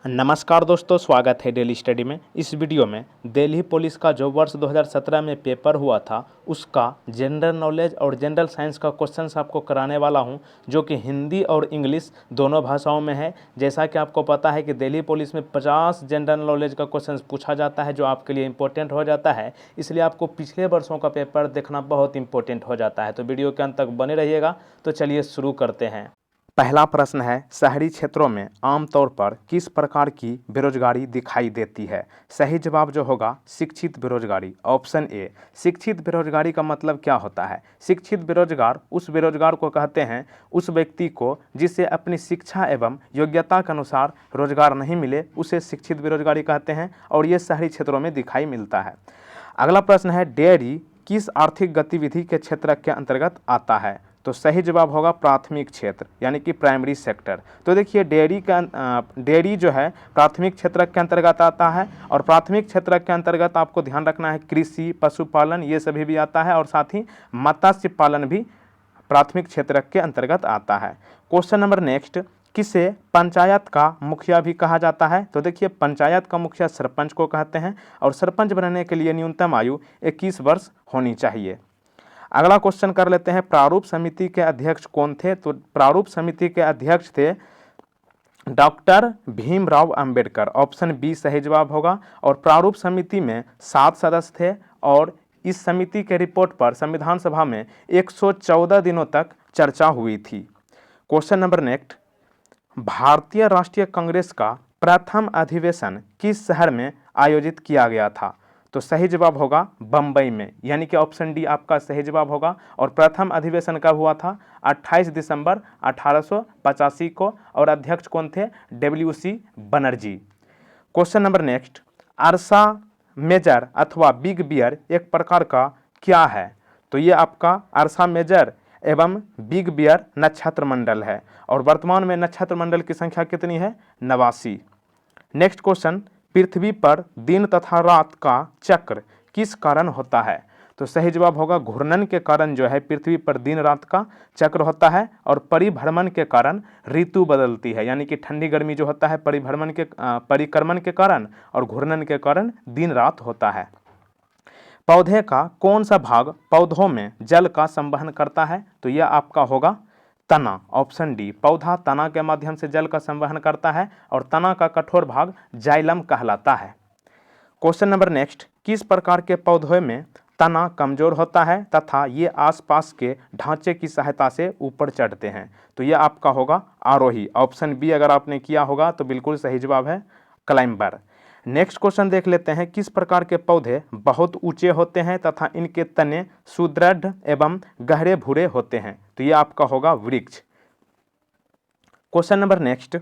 नमस्कार दोस्तों, स्वागत है डेली स्टडी में। इस वीडियो में दिल्ली पुलिस का जो वर्ष 2017 में पेपर हुआ था उसका जनरल नॉलेज और जनरल साइंस का क्वेश्चंस आपको कराने वाला हूं, जो कि हिंदी और इंग्लिश दोनों भाषाओं में है। जैसा कि आपको पता है कि दिल्ली पुलिस में 50 जनरल नॉलेज का क्वेश्चन पूछा जाता है, जो आपके लिए इंपॉर्टेंट हो जाता है। इसलिए आपको पिछले वर्षों का पेपर देखना बहुत इंपॉर्टेंट हो जाता है। तो वीडियो के अंत तक बने रहिएगा। तो चलिए शुरू करते हैं। पहला प्रश्न है, शहरी क्षेत्रों में आमतौर पर किस प्रकार की बेरोजगारी दिखाई देती है? सही जवाब जो होगा शिक्षित बेरोजगारी, ऑप्शन ए। शिक्षित बेरोजगारी का मतलब क्या होता है? शिक्षित बेरोजगार उस बेरोजगार को कहते हैं, उस व्यक्ति को जिसे अपनी शिक्षा एवं योग्यता के अनुसार रोजगार नहीं मिले, उसे शिक्षित बेरोजगारी कहते हैं और ये शहरी क्षेत्रों में दिखाई मिलता है। अगला प्रश्न है, डेयरी किस आर्थिक गतिविधि के क्षेत्र के अंतर्गत आता है? तो सही जवाब होगा प्राथमिक क्षेत्र, यानी कि प्राइमरी सेक्टर। तो देखिए डेयरी जो है प्राथमिक क्षेत्र के अंतर्गत आता है, और प्राथमिक क्षेत्र के अंतर्गत आपको ध्यान रखना है कृषि, पशुपालन ये सभी भी आता है, और साथ ही मत्स्य पालन भी प्राथमिक क्षेत्र के अंतर्गत आता है। क्वेश्चन नंबर नेक्स्ट, किसे पंचायत का मुखिया भी कहा जाता है? तो देखिए पंचायत का मुखिया सरपंच को कहते हैं, और सरपंच बनने के लिए न्यूनतम आयु 21 वर्ष होनी चाहिए। अगला क्वेश्चन कर लेते हैं, प्रारूप समिति के अध्यक्ष कौन थे? तो प्रारूप समिति के अध्यक्ष थे doctor Bhimrao Ambedkar, option B सही जवाब होगा। और प्रारूप समिति में 7 सदस्य थे, और इस समिति के रिपोर्ट पर संविधान सभा में 114 दिनों तक चर्चा हुई थी। क्वेश्चन नंबर नेक्स्ट, भारतीय राष्ट्रीय कांग्रेस का प्रथम अधिवेशन किस शहर में आयोजित किया गया था? तो सही जवाब होगा बम्बई में, यानी कि ऑप्शन डी आपका सही जवाब होगा। और प्रथम अधिवेशन कब हुआ था? 28 दिसंबर 1885 को, और अध्यक्ष कौन थे? WC Banerjee. Question number next, Ursa Major अथवा बिग बियर एक प्रकार का क्या है? तो ये आपका अर्सा मेजर एवं बिग बियर नक्षत्र मंडल है, और वर्तमान में नक्षत्र मंडल की संख्या कितनी है? 89। नेक्स्ट क्वेश्चन, पृथ्वी पर दिन तथा रात का चक्र किस कारण होता है? तो सही जवाब होगा घूर्णन के कारण जो है पृथ्वी पर दिन रात का चक्र होता है, और परिभ्रमण के कारण ऋतु बदलती है, यानी कि ठंडी गर्मी जो होता है परिक्रमण के कारण, और घूर्णन के कारण दिन रात होता है। पौधे का कौन सा भाग पौधों में जल का संवहन करता है? तो यह आपका होगा तना, ऑप्शन डी। पौधा तना के माध्यम से जल का संवहन करता है, और तना का कठोर भाग जाइलम कहलाता है। क्वेश्चन नंबर नेक्स्ट, किस प्रकार के पौधों में तना कमजोर होता है तथा ये आसपास के ढांचे की सहायता से ऊपर चढ़ते हैं? तो यह आपका होगा आरोही, ऑप्शन बी अगर आपने किया होगा तो बिल्कुल सही जवाब है क्लाइंबर। नेक्स्ट क्वेश्चन देख लेते हैं, किस प्रकार के पौधे बहुत ऊंचे होते हैं तथा इनके तने सुदृढ़ एवं गहरे भूरे होते हैं? तो यह आपका होगा वृक्ष। क्वेश्चन नंबर नेक्स्ट,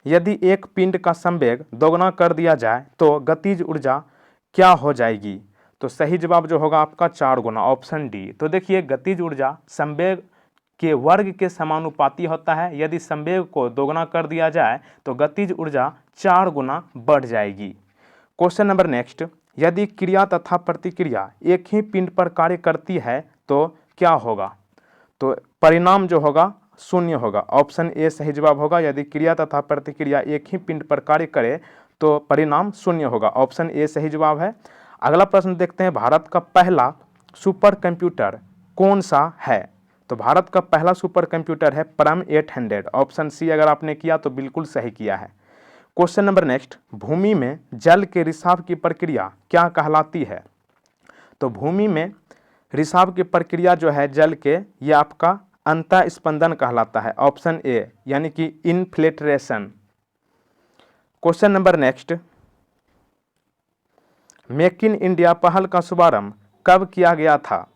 यदि एक पिंड का संवेग दोगुना कर दिया जाए तो गतिज ऊर्जा क्या हो जाएगी? तो सही जवाब जो होगा आपका 4 गुना, ऑप्शन डी। तो देखिए गतिज ऊर्जा संवेग के वर्ग के समानुपाती होता है। यदि संवेग को दोगुना कर दिया जाए तो गतिज ऊर्जा 4 गुना बढ़ जाएगी। क्वेश्चन नंबर नेक्स्ट, यदि क्रिया तथा प्रतिक्रिया एक ही पिंड पर कार्य करती है तो क्या होगा? तो परिणाम जो होगा 0 होगा, ऑप्शन ए सही जवाब होगा। यदि क्रिया तथा प्रतिक्रिया एक ही पिंड पर कार्य करे तो परिणाम 0 होगा, ऑप्शन ए सही जवाब है। अगला प्रश्न देखते हैं, भारत का पहला सुपर कंप्यूटर कौन सा है? तो भारत का पहला सुपर कंप्यूटर है परम 800, ऑप्शन सी अगर आपने किया तो बिल्कुल सही किया है। क्वेश्चन नंबर नेक्स्ट, भूमि में जल के रिसाव की प्रक्रिया क्या कहलाती है? तो भूमि में रिसाव की प्रक्रिया जो है जल के, ये आपका अंतः स्पंदन कहलाता है, ऑप्शन ए, यानी कि inflation. Question number next, make in India पहल का शुभारंभ कब किया गया था?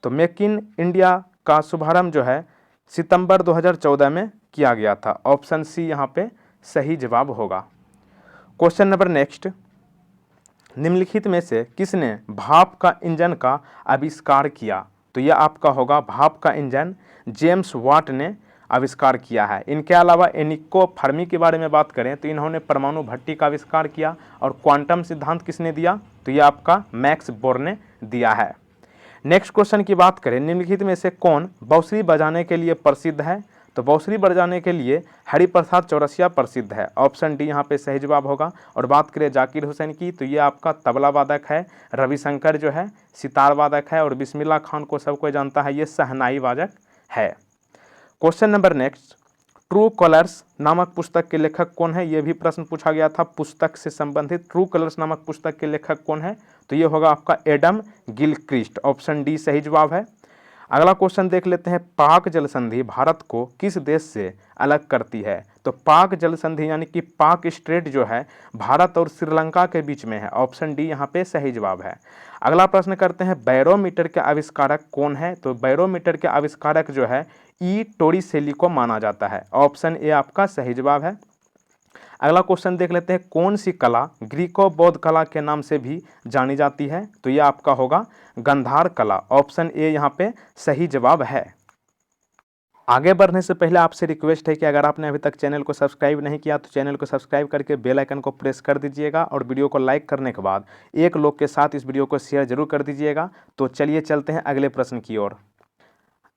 तो मेक इन इंडिया का शुभारंभ जो है सितंबर 2014 में किया गया था, ऑप्शन सी यहाँ पे सही जवाब होगा। क्वेश्चन नंबर नेक्स्ट, निम्नलिखित में से किसने भाप का इंजन का आविष्कार किया? तो यह आपका होगा भाप का इंजन जेम्स वाट ने आविष्कार किया है। इनके अलावा एनिको फर्मी के बारे में बात करें तो इन्होंने परमाणु भट्टी का आविष्कार किया, और क्वांटम सिद्धांत किसने दिया? तो यह आपका मैक्स बोर ने दिया है। नेक्स्ट क्वेश्चन की बात करें, निम्नलिखित में से कौन बांसुरी बजाने के लिए प्रसिद्ध है? तो बौसरी बरजाने के लिए हरिप्रसाद चौरसिया प्रसिद्ध है। ऑप्शन डी यहाँ पे सही जवाब होगा। और बात करें जाकिर हुसैन की, तो ये आपका तबला वादक है। रविशंकर जो है सितार वादक है। और बिस्मिल्लाह खान को सब कोई जानता है, ये शहनाई वादक है। Question number next, true colours नामक पुस्तक के लेखक कौन है? ये भी प्रश्न पूछा गया था पुस्तक से संबंधित। ट्रू कलर्स नामक पुस्तक के लेखक कौन है? तो ये होगा आपका एडम गिलक्रिस्ट। ऑप्शन डी सही जवाब है। अगला क्वेश्चन देख लेते हैं, पाक जल संधि भारत को किस देश से अलग करती है? तो पाक जल संधि यानी कि पाक स्ट्रेट जो है भारत और श्रीलंका के बीच में है। ऑप्शन डी यहाँ पे सही जवाब है। अगला प्रश्न करते हैं, बैरोमीटर के आविष्कारक कौन है? तो बैरोमीटर के आविष्कारक जो है ई टोरिसेली को माना जाता है। ऑप्शन ए आपका सही जवाब है। अगला क्वेश्चन देख लेते हैं, कौन सी कला ग्रीको बौद्ध कला के नाम से भी जानी जाती है? तो यह आपका होगा गंधार कला। ऑप्शन ए यहाँ पे सही जवाब है। आगे बढ़ने से पहले आपसे रिक्वेस्ट है कि अगर आपने अभी तक चैनल को सब्सक्राइब नहीं किया तो चैनल को सब्सक्राइब करके बेल आइकन को प्रेस कर दीजिएगा और वीडियो को लाइक करने के बाद एक लोग के साथ इस वीडियो को शेयर जरूर कर दीजिएगा। तो चलिए चलते हैं अगले प्रश्न की ओर।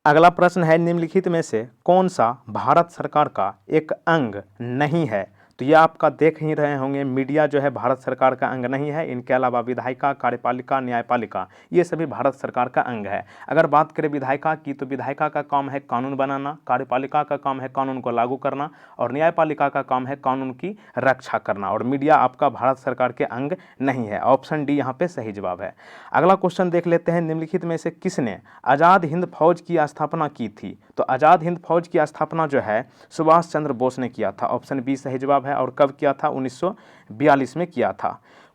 अगला प्रश्न है, निम्नलिखित में से कौन सा भारत सरकार का एक अंग नहीं है? तो ये आपका देख ही रहे होंगे, मीडिया जो है भारत सरकार का अंग नहीं है। इनके अलावा विधायिका, कार्यपालिका, न्यायपालिका ये सभी भारत सरकार का अंग है। अगर बात करें विधायिका की, तो विधायिका का काम है कानून बनाना, कार्यपालिका का काम है कानून को लागू करना और न्यायपालिका का काम है कानून की रक्षा करना। और मीडिया आपका भारत सरकार के अंग नहीं है। ऑप्शन डी यहाँ पे सही जवाब है। अगला क्वेश्चन देख लेते हैं, निम्नलिखित में से किसने आज़ाद हिंद फौज की स्थापना की थी? तो आज़ाद हिंद फौज की स्थापना जो है सुभाष चंद्र बोस ने किया था। ऑप्शन बी सही जवाब है। और कब किया था? 1942 में किया था।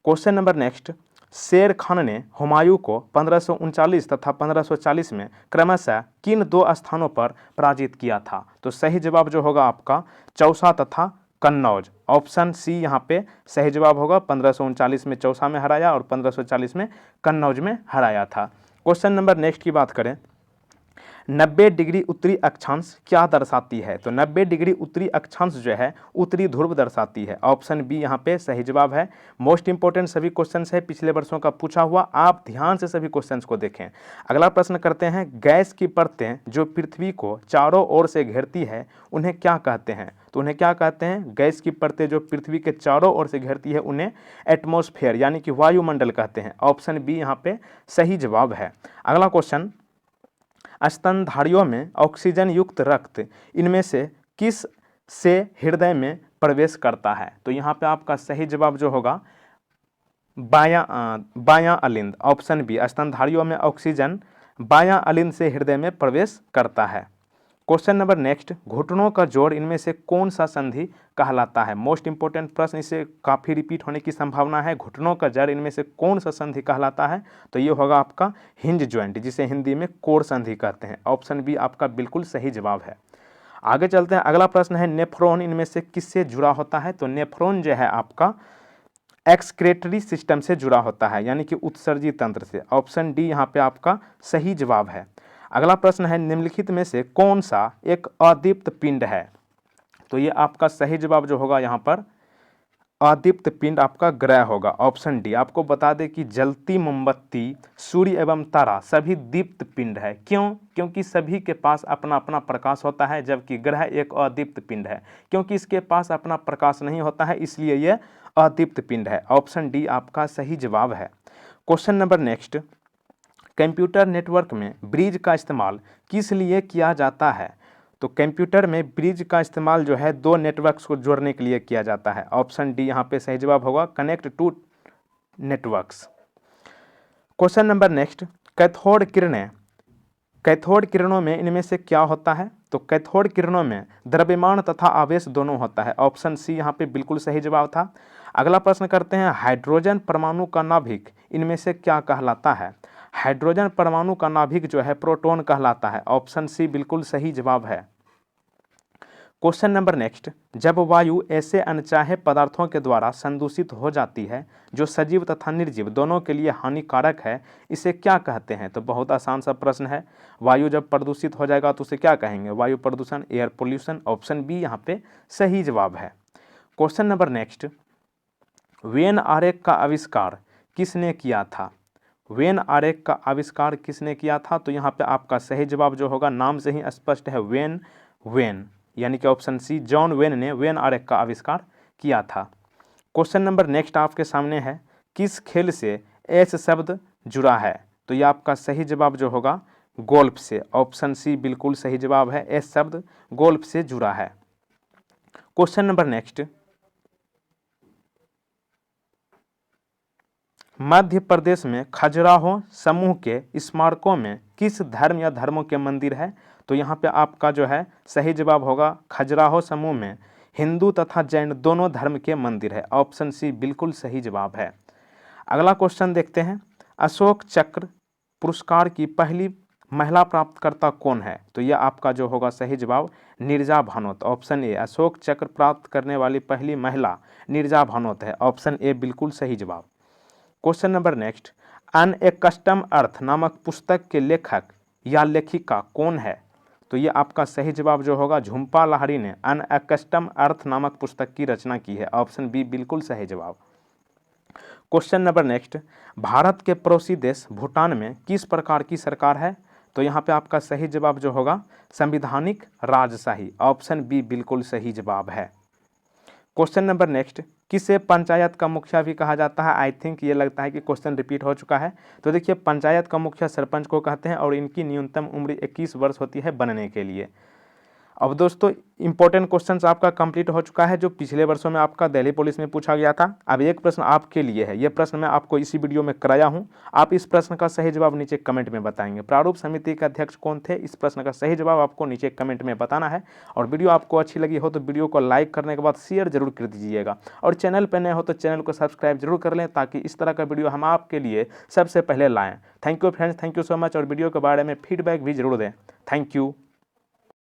क्वेश्चन नंबर नेक्स्ट, शेर खान ने हुमायूं को 1539 तथा 1540 में क्रमशः किन दो स्थानों पर पराजित किया था? तो सही जवाब जो होगा आपका चौसा तथा कन्नौज। ऑप्शन सी यहाँ पे सही जवाब होगा। 1539 में चौसा में हराया और 1540 में कन्नौज में हराया था। क्वेश्चन नंबर नेक्स्ट की बात करें, 90 डिग्री उत्तरी अक्षांश क्या दर्शाती है? तो 90 डिग्री उत्तरी अक्षांश जो है उत्तरी ध्रुव दर्शाती है। ऑप्शन बी यहाँ पे सही जवाब है। मोस्ट इंपॉर्टेंट सभी क्वेश्चंस है, पिछले वर्षों का पूछा हुआ, आप ध्यान से सभी क्वेश्चंस को देखें। अगला प्रश्न करते हैं, गैस की परतें जो पृथ्वी को चारों ओर से घेरती है उन्हें क्या कहते हैं? तो उन्हें क्या कहते हैं? गैस की परतें जो पृथ्वी के चारों ओर से घेरती है उन्हें एटमॉस्फेयर यानी कि वायुमंडल कहते हैं। ऑप्शन बी यहाँ पे सही जवाब है। अगला क्वेश्चन, स्तनधारियों में ऑक्सीजन युक्त रक्त इनमें से किस से हृदय में प्रवेश करता है? तो यहाँ पे आपका सही जवाब जो होगा बायां अलिंद। ऑप्शन बी, स्तनधारियों में ऑक्सीजन बायां अलिंद से हृदय में प्रवेश करता है। क्वेश्चन नंबर नेक्स्ट, घुटनों का जोड़ इनमें से कौन सा संधि कहलाता है? मोस्ट इंपोर्टेंट प्रश्न, इसे काफ़ी रिपीट होने की संभावना है। घुटनों का जड़ इनमें से कौन सा संधि कहलाता है? तो ये होगा आपका हिंज ज्वाइंट, जिसे हिंदी में कोर संधि कहते हैं। ऑप्शन बी आपका बिल्कुल सही जवाब है। आगे चलते हैं, अगला प्रश्न है, नेफ्रॉन इनमें से किससे जुड़ा होता है? तो नेफ्रॉन जो है आपका एक्सक्रेटरी सिस्टम से जुड़ा होता है यानी कि उत्सर्जी तंत्र से। ऑप्शन डी यहाँ पे आपका सही जवाब है। अगला प्रश्न है, निम्नलिखित में से कौन सा एक अदीप्त पिंड है? तो ये आपका सही जवाब जो होगा यहाँ पर अदीप्त पिंड आपका ग्रह होगा। Option D. आपको बता दें कि जलती मोमबत्ती, सूर्य एवं तारा सभी दीप्त पिंड है। क्यों? क्योंकि सभी के पास अपना अपना प्रकाश होता है, जबकि ग्रह एक अदीप्त पिंड है। क्योंकि इसके पास अपना प्रकाश नहीं होता है इसलिए यह अदीप्त पिंड है। ऑप्शन डी आपका सही जवाब है। Question number next, computer network में ब्रिज का इस्तेमाल किस लिए किया जाता है? तो कंप्यूटर में ब्रिज का इस्तेमाल जो है दो नेटवर्क्स को जोड़ने के लिए किया जाता है। ऑप्शन डी यहाँ पे सही जवाब होगा, connect to networks. Question number next, cathode किरणों में इनमें से क्या होता है? तो कैथोड किरणों में द्रव्यमान तथा आवेश दोनों होता है। ऑप्शन सी यहाँ पे बिल्कुल सही जवाब था। अगला प्रश्न करते हैं, हाइड्रोजन परमाणु का नाभिक इनमें से क्या कहलाता है? हाइड्रोजन परमाणु का नाभिक जो है प्रोटॉन कहलाता है। ऑप्शन सी बिल्कुल सही जवाब है। क्वेश्चन नंबर नेक्स्ट, जब वायु ऐसे अनचाहे पदार्थों के द्वारा संदूषित हो जाती है जो सजीव तथा निर्जीव दोनों के लिए हानिकारक है, इसे क्या कहते हैं? तो बहुत आसान सा प्रश्न है। वायु जब प्रदूषित हो जाएगा तो उसे क्या कहेंगे? वायु प्रदूषण, एयर पोल्यूशन। ऑप्शन बी यहाँ पे सही जवाब है। क्वेश्चन नंबर नेक्स्ट, वेन आरेख का आविष्कार किसने किया था? वेन आरेख का आविष्कार किसने किया था? तो यहाँ पे आपका सही जवाब जो होगा, नाम से ही स्पष्ट है, वेन वेन, यानी कि ऑप्शन सी जॉन वेन ने वेन आरेख का आविष्कार किया था। क्वेश्चन नंबर नेक्स्ट आपके सामने है, किस खेल से एस शब्द जुड़ा है? तो ये आपका सही जवाब जो होगा गोल्फ से, ऑप्शन सी बिल्कुल सही जवाब है, एस शब्द गोल्फ से जुड़ा है। Question number next, Madhya Pradesh में खजुराहो समूह के स्मारकों में किस धर्म या धर्मों के मंदिर है? तो यहाँ पे आपका जो है सही जवाब होगा खजुराहो समूह में हिंदू तथा जैन दोनों धर्म के मंदिर है, ऑप्शन सी बिल्कुल सही जवाब है। अगला क्वेश्चन देखते हैं, अशोक चक्र पुरस्कार की पहली महिला प्राप्तकर्ता कौन है? तो यह आपका जो होगा सही जवाब नीरजा भानोत, ऑप्शन ए अशोक चक्र प्राप्त करने वाली पहली महिला नीरजा भानोत है, ऑप्शन ए बिल्कुल सही जवाब। Question number next, unaccustomed earth नामक पुस्तक के लेखक या लेखिका कौन है? तो ये आपका सही जवाब जो होगा झुम्पा लाहिड़ी ने अन ए कस्टम अर्थ नामक पुस्तक की रचना की है, ऑप्शन बी बिल्कुल सही जवाब। क्वेश्चन नंबर नेक्स्ट, भारत के पड़ोसी देश भूटान में किस प्रकार की सरकार है? तो यहाँ पे आपका सही जवाब जो होगा संवैधानिक राजशाही, ऑप्शन बी बिल्कुल सही जवाब है। क्वेश्चन नंबर नेक्स्ट, किसे पंचायत का मुखिया भी कहा जाता है? आई थिंक ये लगता है कि क्वेश्चन रिपीट हो चुका है। तो देखिए पंचायत का मुखिया सरपंच को कहते हैं और इनकी न्यूनतम उम्र 21 वर्ष होती है बनने के लिए। अब दोस्तों इंपॉर्टेंट क्वेश्चंस आपका कंप्लीट हो चुका है जो पिछले वर्षों में आपका दिल्ली पुलिस में पूछा गया था। अब एक प्रश्न आपके लिए है, ये प्रश्न मैं आपको इसी वीडियो में कराया हूं। आप इस प्रश्न का सही जवाब नीचे कमेंट में बताएंगे। प्रारूप समिति के अध्यक्ष कौन थे? इस प्रश्न का सही जवाब आपको नीचे कमेंट में बताना है। और वीडियो आपको अच्छी लगी हो तो वीडियो को लाइक करने के बाद शेयर जरूर कर दीजिएगा और चैनल पर नए हो तो चैनल को सब्सक्राइब जरूर कर लें ताकि इस तरह का वीडियो हम आपके लिए सबसे पहले लाएँ। Thank you friends, thank you so much. और वीडियो के बारे में फीडबैक भी जरूर दें। Thank you.